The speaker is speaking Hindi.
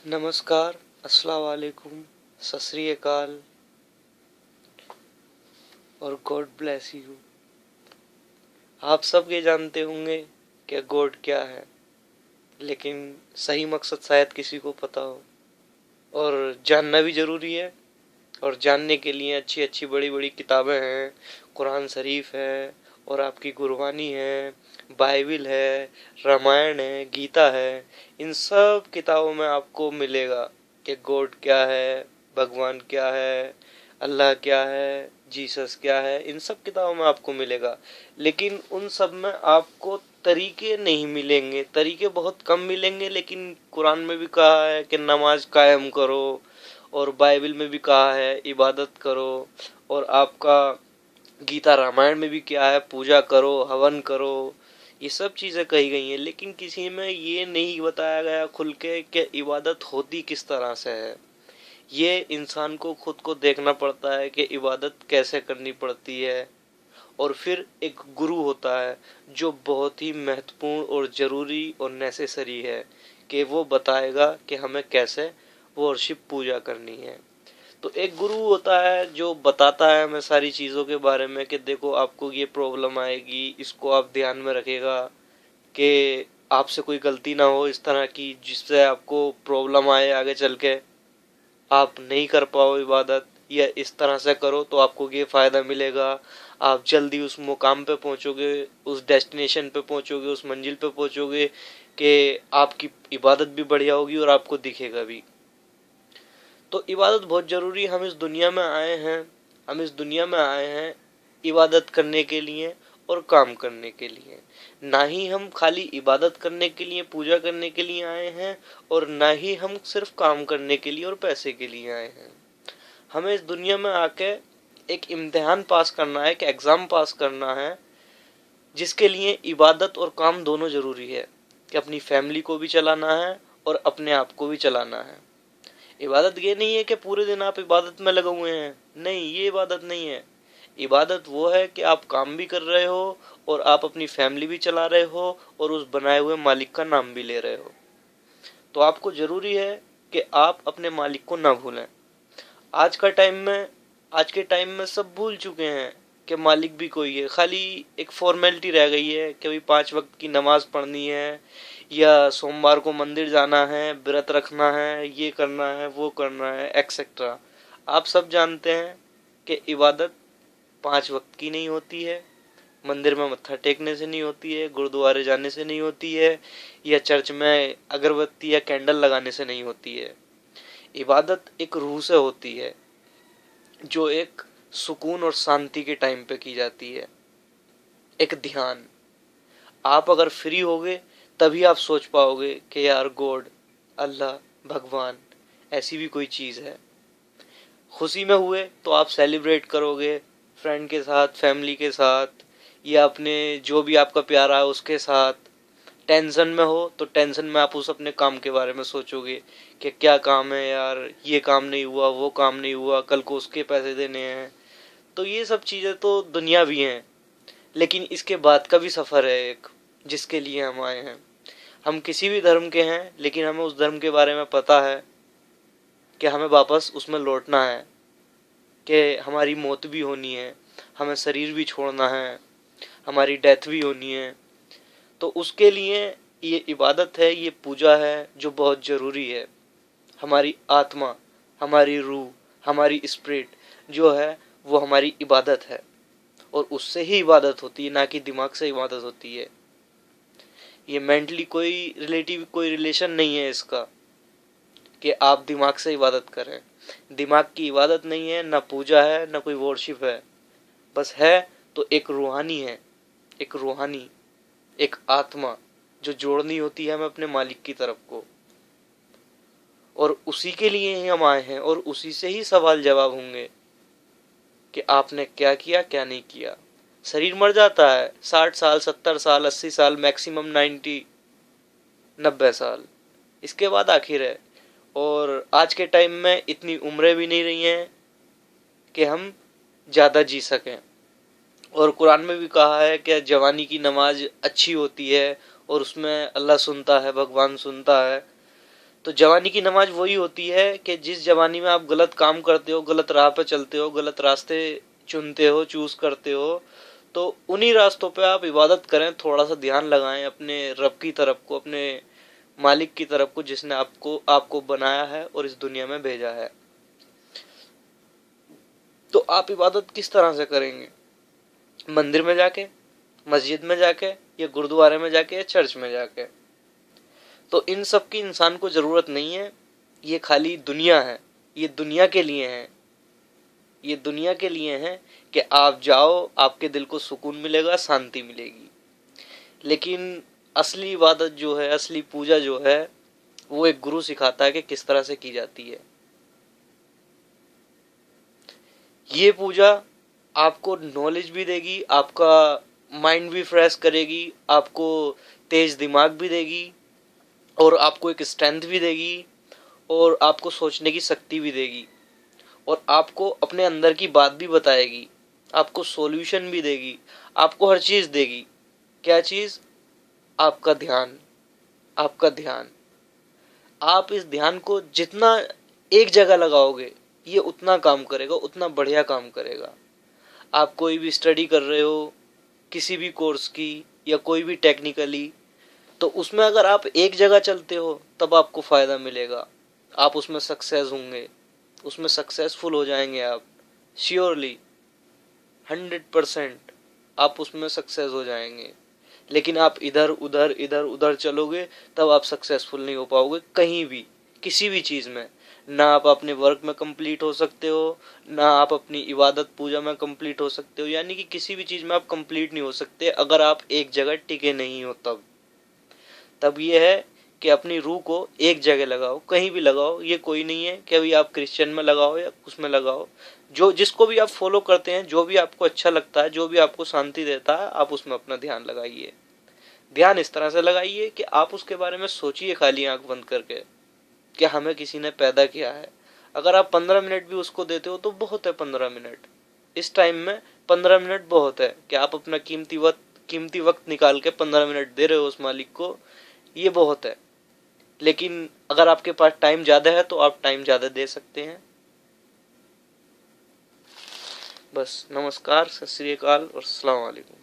नमस्कार, अस्सलाम वालेकुम, सत श्री अकाल और गॉड ब्लेस यू। आप सब ये जानते होंगे कि गॉड क्या है, लेकिन सही मकसद शायद किसी को पता हो, और जानना भी ज़रूरी है। और जानने के लिए अच्छी अच्छी बड़ी बड़ी किताबें हैं, कुरान शरीफ है और आपकी गुरबानी है, बाइबिल है, रामायण है, गीता है। इन सब किताबों में आपको मिलेगा कि गॉड क्या है, भगवान क्या है, अल्लाह क्या है, जीसस क्या है। इन सब किताबों में आपको मिलेगा, लेकिन उन सब में आपको तरीके नहीं मिलेंगे। तरीके बहुत कम मिलेंगे, लेकिन कुरान में भी कहा है कि नमाज कायम करो, और बाइबल में भी कहा है इबादत करो, और आपका गीता रामायण में भी क्या है, पूजा करो, हवन करो। ये सब चीज़ें कही गई हैं, लेकिन किसी में ये नहीं बताया गया खुल के कि इबादत होती किस तरह से है। ये इंसान को खुद को देखना पड़ता है कि इबादत कैसे करनी पड़ती है। और फिर एक गुरु होता है जो बहुत ही महत्वपूर्ण और ज़रूरी और नेसेसरी है, कि वो बताएगा कि हमें कैसे वर्शिप पूजा करनी है। तो एक गुरु होता है जो बताता है हमें सारी चीज़ों के बारे में, कि देखो आपको ये प्रॉब्लम आएगी, इसको आप ध्यान में रखेगा कि आपसे कोई गलती ना हो इस तरह की जिससे आपको प्रॉब्लम आए आगे चल के, आप नहीं कर पाओ इबादत, या इस तरह से करो तो आपको ये फ़ायदा मिलेगा, आप जल्दी उस मुकाम पे पहुंचोगे, उस डेस्टिनेशन पे पहुंचोगे, उस मंजिल पे पहुंचोगे, कि आपकी इबादत भी बढ़िया होगी और आपको दिखेगा भी। तो इबादत बहुत ज़रूरी है। हम इस दुनिया में आए हैं, हम इस दुनिया में आए हैं इबादत करने के लिए और काम करने के लिए। ना ही हम खाली इबादत करने के लिए, पूजा करने के लिए आए हैं, और ना ही हम सिर्फ काम करने के लिए और पैसे के लिए आए हैं। हमें इस दुनिया में आके एक इम्तिहान पास करना है, एक एग्ज़ाम पास करना है, जिसके लिए इबादत और काम दोनों ज़रूरी है, कि अपनी फैमिली को भी चलाना है और अपने आप को भी चलाना है। इबादत ये नहीं है कि पूरे दिन आप इबादत में लगे हुए हैं, नहीं, ये इबादत नहीं है। इबादत वो है कि आप काम भी कर रहे हो और आप अपनी फैमिली भी चला रहे हो और उस बनाए हुए मालिक का नाम भी ले रहे हो। तो आपको ज़रूरी है कि आप अपने मालिक को ना भूलें। आज का टाइम में आज के टाइम में सब भूल चुके हैं कि मालिक भी कोई है। खाली एक फॉर्मेलिटी रह गई है कि भाई 5 वक्त की नमाज पढ़नी है, या सोमवार को मंदिर जाना है, व्रत रखना है, ये करना है, वो करना है, एक्सेट्रा। आप सब जानते हैं कि इबादत 5 वक्त की नहीं होती है, मंदिर में मत्था टेकने से नहीं होती है, गुरुद्वारे जाने से नहीं होती है, या चर्च में अगरबत्ती या कैंडल लगाने से नहीं होती है। इबादत एक रूह से होती है, जो एक सुकून और शांति के टाइम पे की जाती है। एक ध्यान। आप अगर फ्री होगे तभी आप सोच पाओगे कि यार गॉड, अल्लाह, भगवान ऐसी भी कोई चीज़ है। खुशी में हुए तो आप सेलिब्रेट करोगे फ्रेंड के साथ, फैमिली के साथ, या अपने जो भी आपका प्यारा है उसके साथ। टेंशन में हो तो टेंशन में आप उस अपने काम के बारे में सोचोगे कि क्या काम है यार, ये काम नहीं हुआ, वो काम नहीं हुआ, कल को उसके पैसे देने हैं। तो ये सब चीज़ें तो दुनिया भी हैं, लेकिन इसके बाद का भी सफ़र है एक, जिसके लिए हम आए हैं। हम किसी भी धर्म के हैं, लेकिन हमें उस धर्म के बारे में पता है कि हमें वापस उसमें लौटना है, कि हमारी मौत भी होनी है, हमें शरीर भी छोड़ना है, हमारी डेथ भी होनी है। तो उसके लिए ये इबादत है, ये पूजा है जो बहुत ज़रूरी है। हमारी आत्मा, हमारी रूह, हमारी स्पिरिट जो है वो हमारी इबादत है, और उससे ही इबादत होती है, ना कि दिमाग से इबादत होती है। ये मेंटली कोई रिलेशन नहीं है इसका, कि आप दिमाग से इबादत करें। दिमाग की इबादत नहीं है, ना पूजा है, ना कोई वर्शिप है। बस है तो एक रूहानी है, एक रूहानी, एक आत्मा जो जोड़नी होती है हमें अपने मालिक की तरफ को। और उसी के लिए ही हम आए हैं, और उसी से ही सवाल जवाब होंगे कि आपने क्या किया, क्या नहीं किया। शरीर मर जाता है 60 साल, 70 साल, 80 साल, मैक्सिमम 90 साल, इसके बाद आखिर है। और आज के टाइम में इतनी उम्रें भी नहीं रही हैं कि हम ज़्यादा जी सकें। और कुरान में भी कहा है कि जवानी की नमाज अच्छी होती है, और उसमें अल्लाह सुनता है, भगवान सुनता है। तो जवानी की नमाज वही होती है कि जिस जवानी में आप गलत काम करते हो, गलत राह पे चलते हो, गलत रास्ते चुनते हो, चूज करते हो, तो उन्हीं रास्तों पे आप इबादत करें, थोड़ा सा ध्यान लगाएं अपने रब की तरफ को, अपने मालिक की तरफ को, जिसने आपको बनाया है और इस दुनिया में भेजा है। तो आप इबादत किस तरह से करेंगे? मंदिर में जाके, मस्जिद में जाके, या गुरुद्वारे में जाके, या चर्च में जाके? तो इन सब की इंसान को जरूरत नहीं है। ये खाली दुनिया है, ये दुनिया के लिए है, ये दुनिया के लिए है कि आप जाओ, आपके दिल को सुकून मिलेगा, शांति मिलेगी। लेकिन असली इबादत जो है, असली पूजा जो है, वो एक गुरु सिखाता है कि किस तरह से की जाती है। ये पूजा आपको नॉलेज भी देगी, आपका माइंड भी फ्रेश करेगी, आपको तेज दिमाग भी देगी, और आपको एक स्ट्रेंथ भी देगी, और आपको सोचने की शक्ति भी देगी, और आपको अपने अंदर की बात भी बताएगी, आपको सॉल्यूशन भी देगी, आपको हर चीज देगी। क्या चीज? आपका ध्यान। आपका ध्यान। आप इस ध्यान को जितना एक जगह लगाओगे, ये उतना काम करेगा, उतना बढ़िया काम करेगा। आप कोई भी स्टडी कर रहे हो, किसी भी कोर्स की, या कोई भी टेक्निकली, तो उसमें अगर आप एक जगह चलते हो तब आपको फायदा मिलेगा, आप उसमें सक्सेस होंगे, उसमें सक्सेसफुल हो जाएंगे आप, श्योरली 100% आप उसमें सक्सेस हो जाएंगे। लेकिन आप इधर उधर इधर उधर चलोगे तब आप सक्सेसफुल नहीं हो पाओगे कहीं भी, किसी भी चीज में। ना आप अपने वर्क में कंप्लीट हो सकते हो, ना आप अपनी इबादत पूजा में कंप्लीट हो सकते हो, यानी कि किसी भी चीज में आप कंप्लीट नहीं हो सकते अगर आप एक जगह टिके नहीं हो। तब ये है कि अपनी रूह को एक जगह लगाओ, कहीं भी लगाओ। ये कोई नहीं है कि अभी आप क्रिश्चियन में लगाओ या उसमें लगाओ, जो जिसको भी आप फॉलो करते हैं, जो भी आपको अच्छा लगता है, जो भी आपको शांति देता है, आप उसमें अपना ध्यान लगाइए। ध्यान इस तरह से लगाइए कि आप उसके बारे में सोचिए, खाली आंख बंद करके, कि हमें किसी ने पैदा किया है। अगर आप 15 मिनट भी उसको देते हो तो बहुत है। 15 मिनट इस टाइम में, 15 मिनट बहुत है कि आप अपना कीमती वक्त निकाल के 15 मिनट दे रहे हो उस मालिक को, ये बहुत है। लेकिन अगर आपके पास टाइम ज्यादा है तो आप टाइम ज्यादा दे सकते हैं। बस, नमस्कार, सत श्री अकाल और अस्सलाम वालेकुम।